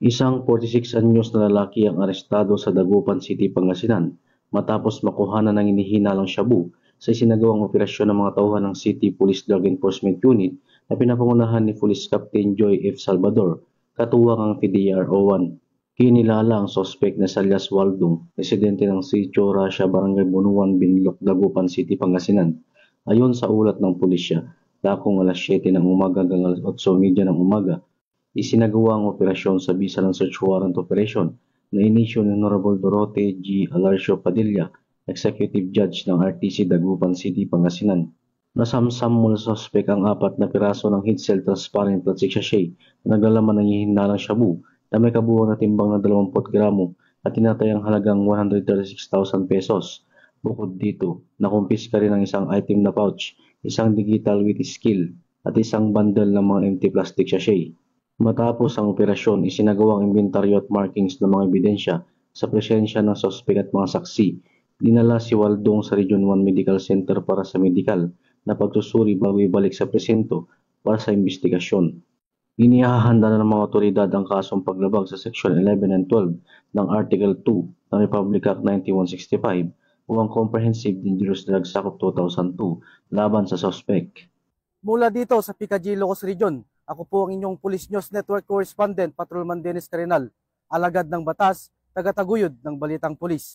Isang 46 anyos na lalaki ang arestado sa Dagupan City, Pangasinan matapos makuhanan ng hinihinalang shabu sa isinagawang operasyon ng mga tauhan ng City Police Drug Enforcement Unit na pinapangunahan ni Police Captain Joy F. Salvador, katuwang ang PDRO-1. Kinilala ang sospek na Salias Waldong, residente ng Sitio Rasha, Barangay Bunuan, Binloc, Dagupan City, Pangasinan. Ayon sa ulat ng pulisya, dakong alas 7 ng umaga hanggang alas 8:30 ng umaga, isinagawa ang operasyon sa bisa ng search warrant operation na inisyu ni Honorable Dorote G. Alarcio Padilla, Executive Judge ng RTC Dagupan City, Pangasinan. Nasamsam mula sa suspek ang 4 na piraso ng heat cell transparent plastic sachet na naglalaman ng hihinalang shabu na may kabuuan na timbang na 20 gramo at tinatayang halagang 136,000 pesos. Bukod dito, nakumpiska rin ang isang item na pouch, isang digital with skill at isang bundle ng mga empty plastic sachet. Matapos ang operasyon, isinagawa ang inventaryo at markings ng mga ebidensya sa presensya ng sospek at mga saksi. Dinala si Waldong sa Region 1 Medical Center para sa medikal na pagsusuri bago ibalik sa presinto para sa investigasyon. Inihahanda na ng mga otoridad ang kasong paglabag sa Section 11 and 12 ng Article 2 ng Republic Act 9165 o ang Comprehensive Dangerous Drugs Act of 2002 laban sa sospek. Mula dito sa Picadillo, Ilocos Region, ako po ang inyong Police News Network Correspondent, Patrolman Dennis Carinal, alagad ng batas, tagataguyod ng Balitang Pulis.